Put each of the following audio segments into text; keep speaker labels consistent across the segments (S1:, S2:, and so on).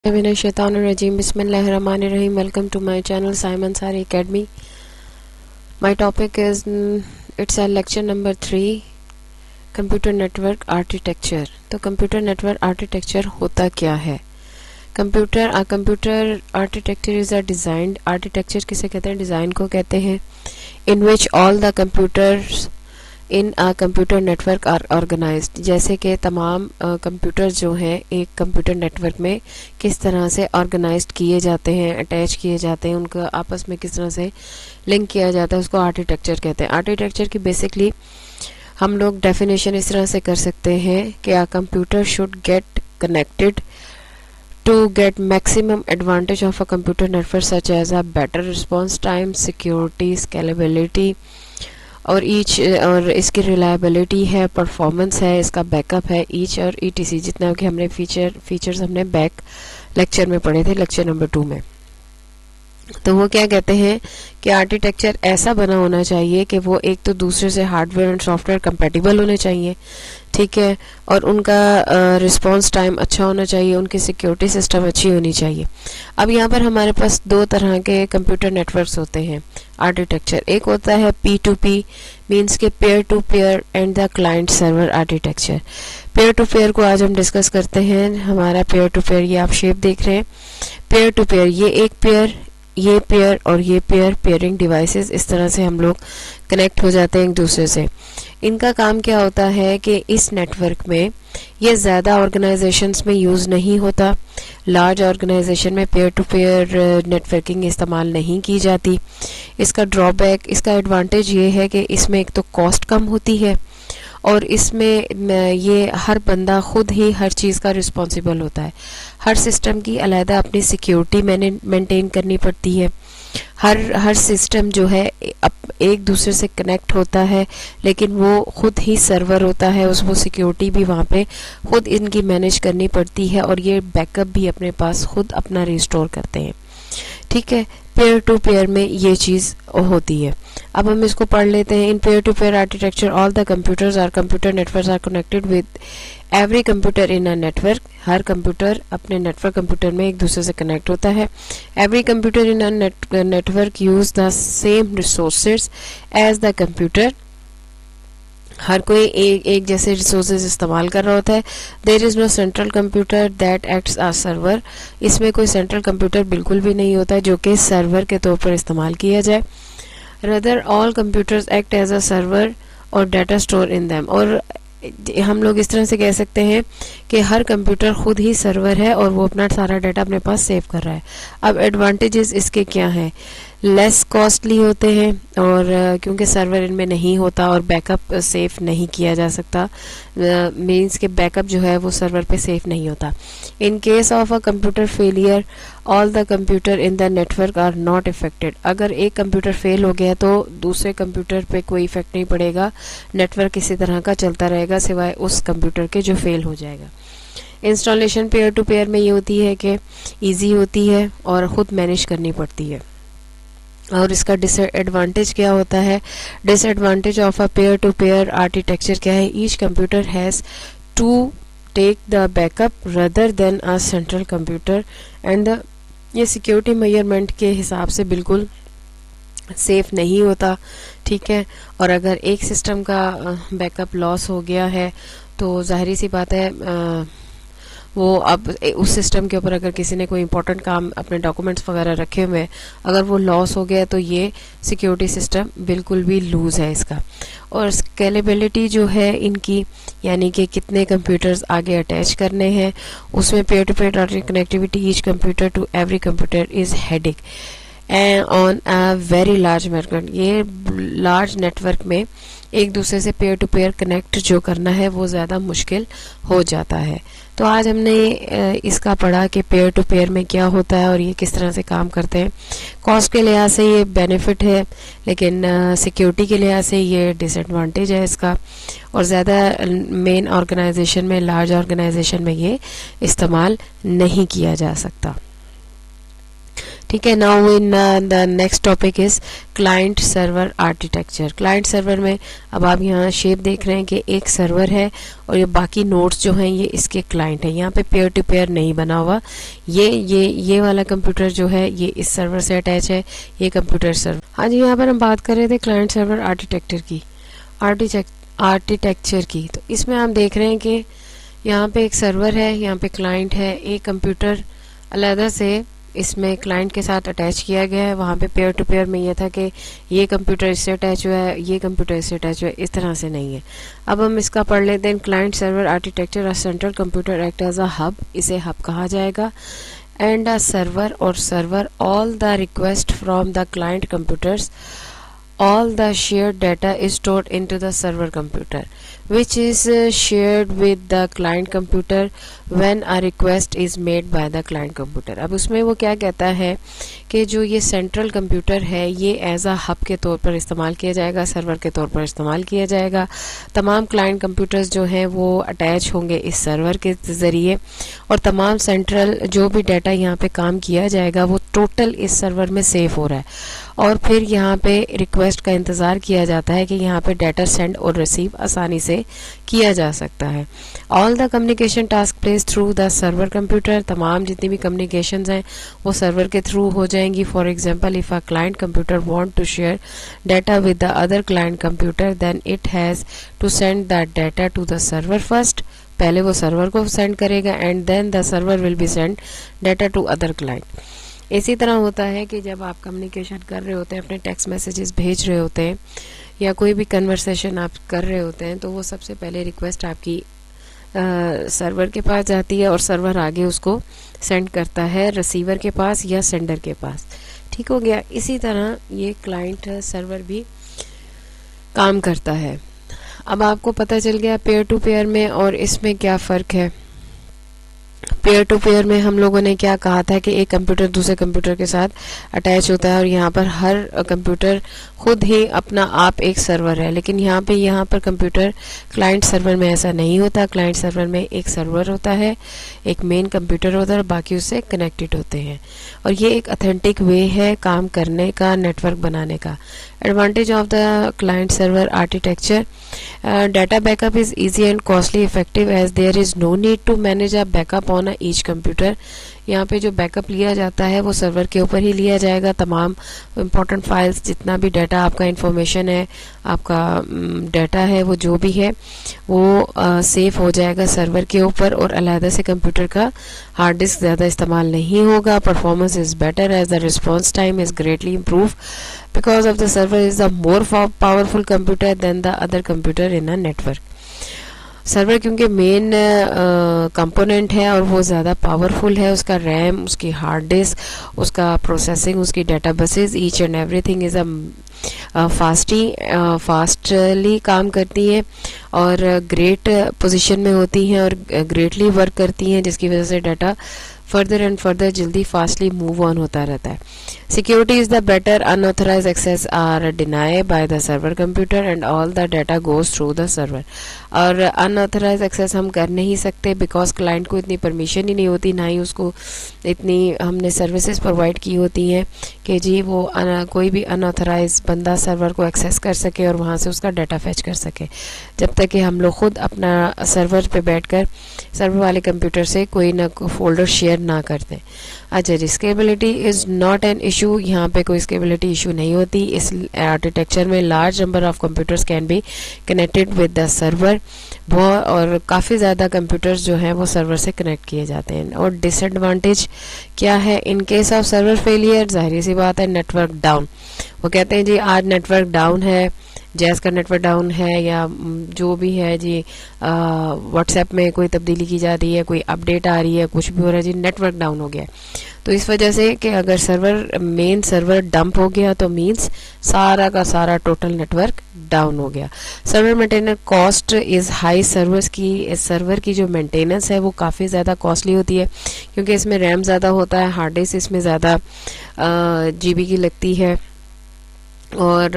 S1: Shaitanirrajim. Bismillahirrahmanirrahim. Welcome to my channel Simon Sari Academy. My topic is it's a lecture number 3, computer network architecture. तो computer network architecture होता क्या है? Computer architecture is a design. Architecture किसे कहते हैं? Design को कहते हैं. In which all the computers in a computer network are organised. जैसे कि तमाम कंप्यूटर जो हैं एक कंप्यूटर नेटवर्क में किस तरह से ऑर्गेनाइज्ड किए जाते हैं, अटैच किए जाते हैं, उनको आपस में किस तरह से लिंक किया जाता है, उसको आर्किटेक्चर कहते हैं. आर्किटेक्चर की बेसिकली हम लोग डेफिनेशन इस तरह से कर सकते हैं कि a computer should get connected to get maximum advantage of a computer network such as a better response time, security, scalability और इसकी रिलायबिलिटी है, परफॉर्मेंस है, इसका बैकअप है, ईच और ईटीसी. जितना कि हमने फीचर्स हमने बैक लेक्चर में पढ़े थे, लेक्चर नंबर 2 में. तो वो क्या कहते हैं कि आर्किटेक्चर ऐसा बना होना चाहिए कि वो एक तो दूसरे से हार्डवेयर एंड सॉफ्टवेयर कंपैटिबल होने चाहिए, ठीक है, और उनका रिस्पांस टाइम अच्छा होना चाहिए, उनकी सिक्योरिटी सिस्टम अच्छी होनी चाहिए. अब यहाँ पर हमारे पास दो तरह के कंप्यूटर नेटवर्क्स होते हैं आर्किटेक्चर. एक होता है P2P, मीन्स के peer to peer and the client server architecture. Peer to peer को आज हम डिस्कस करते हैं. हमारा पेयर टू पेयर, ये आप शेप देख रहे हैं, पेयर टू पेयर, ये एक पेयर, ये पेयर और ये पेयर, पेयरिंग डिवाइसेस. इस तरह से हम लोग कनेक्ट हो जाते हैं एक दूसरे से. इनका काम क्या होता है कि इस नेटवर्क में ये ज़्यादा ऑर्गेनाइजेशंस में यूज़ नहीं होता. लार्ज ऑर्गेनाइजेशन में पेयर टू पेयर नेटवर्किंग इस्तेमाल नहीं की जाती. इसका ड्रॉबैक, इसका एडवांटेज ये है कि इसमें एक तो कॉस्ट कम होती है और इसमें ये हर बंदा खुद ही हर चीज़ का रिस्पॉन्सिबल होता है. हर सिस्टम की अलहदा अपनी सिक्योरिटी मेंटेन करनी पड़ती है. हर सिस्टम जो है एक दूसरे से कनेक्ट होता है, लेकिन वो खुद ही सर्वर होता है, वो सिक्योरिटी भी वहाँ पे खुद इनकी मैनेज करनी पड़ती है और ये बैकअप भी अपने पास खुद अपना रिस्टोर करते हैं, ठीक है. पेयर टू पेयर में ये चीज़ होती है. अब हम इसको पढ़ लेते हैं. In pair to pair architecture all the computers are computer networks are connected with every computer in a network. हर कंप्यूटर अपने नेटवर्क कंप्यूटर में एक दूसरे से कनेक्ट होता है. Every computer in a network use the same resources as the computer. हर कोई एक जैसे रिसोर्सेज इस्तेमाल कर रहा होता है. There is no central computer that acts a server. इसमें कोई सेंट्रल कंप्यूटर बिल्कुल भी नहीं होता जो कि सर्वर के तौर पर इस्तेमाल किया जाए. Rather all computers act as a server और डाटा स्टोर इन दैम. और हम लोग इस तरह से कह सकते हैं कि हर कंप्यूटर खुद ही सर्वर है और वो अपना सारा डाटा अपने पास सेव कर रहा है. अब एडवांटेजेस इसके क्या हैं? लेस कॉस्टली होते हैं और क्योंकि सर्वर इनमें नहीं होता और बैकअप सेफ नहीं किया जा सकता, मींस के बैकअप जो है वो सर्वर पे सेफ नहीं होता. In case of a computer failure all the computer in the network are not affected. अगर एक कंप्यूटर फेल हो गया तो दूसरे कंप्यूटर पे कोई इफेक्ट नहीं पड़ेगा, नेटवर्क इसी तरह का चलता रहेगा सिवाय उस कंप्यूटर के जो फेल हो जाएगा. इंस्टॉलेशन पेयर टू पेयर में ये होती है कि ईजी होती है और ख़ुद मैनेज करनी पड़ती है. और इसका डिसएडवांटेज क्या होता है? Disadvantage of a peer to pair architecture क्या है? Each computer has to take the backup rather than a central computer and ये सिक्योरिटी मेजरमेंट के हिसाब से बिल्कुल सेफ नहीं होता, ठीक है. और अगर एक सिस्टम का बैकअप लॉस हो गया है तो जाहिर सी बात है वो अब उस सिस्टम के ऊपर अगर किसी ने कोई इंपॉर्टेंट काम, अपने डॉक्यूमेंट्स वगैरह रखे हुए हैं, अगर वो लॉस हो गया तो ये सिक्योरिटी सिस्टम बिल्कुल भी लूज है इसका. और स्केलेबिलिटी जो है इनकी, यानी कि कितने कंप्यूटर्स आगे अटैच करने हैं, उसमें peer to peer connectivity each computer to every computer is hectic on a very large network. ये लार्ज नेटवर्क में एक दूसरे से पेयर टू पेयर कनेक्ट जो करना है वो ज़्यादा मुश्किल हो जाता है. तो आज हमने इसका पढ़ा कि पेयर टू पेयर में क्या होता है और ये किस तरह से काम करते हैं. कॉस्ट के लिहाज से ये बेनिफिट है, लेकिन सिक्योरिटी के लिहाज से ये डिसएडवांटेज है इसका. और ज़्यादा मेन ऑर्गेनाइजेशन में, लार्ज ऑर्गेनाइजेशन में ये इस्तेमाल नहीं किया जा सकता, ठीक है। Now in the next topic is client server architecture. Client server में अब आप यहाँ शेप देख रहे हैं कि एक सर्वर है और ये बाकी नोड्स जो हैं ये इसके क्लाइंट है। यहाँ पे पेयर टू पेयर नहीं बना हुआ। ये वाला कंप्यूटर जो है ये इस सर्वर से अटैच है, ये कंप्यूटर सर्वर। हाँ जी, यहाँ पर हम बात कर रहे थे क्लाइंट सर्वर आर्किटेक्चर की। तो इसमें आप देख रहे हैं कि यहाँ पे एक सर्वर है, यहाँ पे क्लाइंट है, एक कंप्यूटर अलग से इसमें क्लाइंट के साथ अटैच किया गया है। वहाँ पे पेयर टू पेयर में ये था कि ये कंप्यूटर इससे अटैच हुआ है, ये कंप्यूटर इससे अटैच हुआ है, इस तरह से नहीं है। अब हम इसका पढ़ लेते हैं। Client server architecture a central computer act as a hub, इसे हब कहा जाएगा। एंड अ सर्वर और server all the request from the client computers, all the shared data is stored into the server computer which is shared with the client computer when a request is made by the client computer। अब उसमें वो क्या कहता है कि जो ये central computer है ये एज अ हब के तौर पर इस्तेमाल किया जाएगा, सर्वर के तौर पर इस्तेमाल किया जाएगा। तमाम क्लाइंट कंप्यूटर्स जो हैं वो अटैच होंगे इस सर्वर के ज़रिए और तमाम सेंट्रल जो भी डाटा यहाँ पे काम किया जाएगा वो टोटल इस सर्वर में सेव हो रहा है और फिर यहाँ पे रिक्वेस्ट का इंतज़ार किया जाता है कि यहाँ पे डाटा सेंड और रिसीव आसानी से किया जा सकता है। All the communication task place through the server computer, तमाम जितनी भी कम्युनिकेशंस हैं वो सर्वर के थ्रू हो जाएंगी। For example, if a client computer want to share data with the other client computer then it has to send that data to the server first, पहले वो सर्वर को सेंड करेगा and then the server will be send data to other client. इसी तरह होता है कि जब आप कम्युनिकेशन कर रहे होते हैं, अपने टेक्स्ट मैसेजेस भेज रहे होते हैं या कोई भी कन्वर्सेशन आप कर रहे होते हैं, तो वो सबसे पहले रिक्वेस्ट आपकी सर्वर के पास जाती है और सर्वर आगे उसको सेंड करता है रिसीवर के पास या सेंडर के पास। ठीक हो गया। इसी तरह ये क्लाइंट सर्वर भी काम करता है। अब आपको पता चल गया पेयर टू पेयर में और इसमें क्या फ़र्क है। पेयर टू पेयर में हम लोगों ने क्या कहा था कि एक कंप्यूटर दूसरे कंप्यूटर के साथ अटैच होता है और यहाँ पर हर कंप्यूटर खुद ही अपना आप एक सर्वर है, लेकिन यहाँ पर कंप्यूटर क्लाइंट सर्वर में ऐसा नहीं होता। क्लाइंट सर्वर में एक सर्वर होता है, एक मेन कंप्यूटर होता है और बाकी उससे कनेक्टेड होते हैं और ये एक ऑथेंटिक वे है काम करने का, नेटवर्क बनाने का। Advantage of the client server architecture, data backup is easy and costly effective as there is no need to manage a backup on each computer. यहाँ पे जो बैकअप लिया जाता है वो सर्वर के ऊपर ही लिया जाएगा। तमाम इम्पोर्टेंट फाइल्स, जितना भी डाटा आपका इंफॉर्मेशन है, आपका डाटा है, वो जो भी है वो सेव हो जाएगा सर्वर के ऊपर और अलहदा से कंप्यूटर का हार्ड डिस्क ज़्यादा इस्तेमाल नहीं होगा। Performance is better as the response time is greatly improve because of the server is a more powerful computer than the other computer in a network। Server क्योंकि मेन कंपोनेंट है और वो ज़्यादा powerful है, उसका रैम, उसकी hard disk, उसका processing, उसकी data buses, each and everything is a fastly काम करती है और ग्रेट पोजीशन में होती हैं और ग्रेटली वर्क करती हैं, जिसकी वजह से डाटा फर्दर एंड फर्दर जल्दी फास्टली मूव ऑन होता रहता है। Security is the better, unauthorized access are deny by the server computer and all the data goes through the server. और अनऑथराइज एक्सेस हम कर नहीं सकते बिकॉज क्लाइंट को इतनी परमिशन ही नहीं होती, ना ही उसको इतनी हमने सर्विसेज प्रोवाइड की होती हैं कि जी वो कोई भी अनऑथराइज बंदा सर्वर को एक्सेस कर सके और वहाँ से उसका डाटा फैच कर सके, जब तक कि हम लोग खुद अपना सर्वर पे बैठकर सर्वर वाले कंप्यूटर से कोई ना फोल्डर शेयर ना करते। अच्छा जी, स्केबिलिटी इज़ नॉट एन इशू, यहाँ पे कोई स्केबिलिटी इशू नहीं होती। इस आर्किटेक्चर में large number of computers can be connected with the server, और काफ़ी ज़्यादा कंप्यूटर्स जो हैं वो सर्वर से कनेक्ट किए जाते हैं। और डिसएडवांटेज क्या है इन केस ऑफ सर्वर फेलियर, जाहिर सी बात है नेटवर्क डाउन। वो कहते हैं जी आज नेटवर्क डाउन है, जैस का नेटवर्क डाउन है या जो भी है जी, व्हाट्सएप में कोई तब्दीली की जा रही है, कोई अपडेट आ रही है, कुछ भी हो रहा है जी, नेटवर्क डाउन हो गया। तो इस वजह से कि अगर सर्वर मेन सर्वर डंप हो गया तो मीन्स सारा का सारा टोटल नेटवर्क डाउन हो गया। Server maintenance cost is high, server की जो मेंटेनेंस है वो काफ़ी ज़्यादा कॉस्टली होती है क्योंकि इसमें रैम ज़्यादा होता है, हार्ड डिस्क इसमें ज़्यादा GB की लगती है और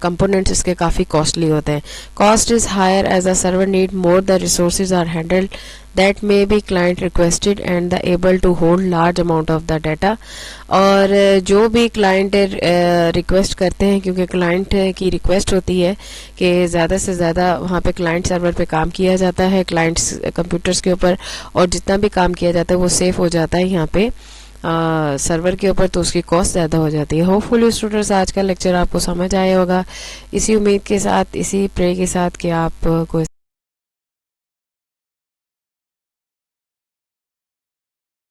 S1: कंपोनेंट्स इसके काफ़ी कॉस्टली होते हैं. Cost is higher as a server need more the resources are handled that may be client requested and the able to hold large amount of the data. और जो भी क्लाइंट रिक्वेस्ट करते हैं, क्योंकि क्लाइंट की request होती है कि ज़्यादा से ज़्यादा वहाँ पे क्लाइंट सर्वर पे काम किया जाता है क्लाइंट्स कंप्यूटर्स के ऊपर, और जितना भी काम किया जाता है वो सेफ हो जाता है यहाँ पे सर्वर के ऊपर, तो उसकी कॉस्ट ज़्यादा हो जाती है. होपफुली स्टूडेंट्स आज का लेक्चर आपको समझ आया होगा. इसी उम्मीद के साथ, इसी प्रे के साथ कि आप को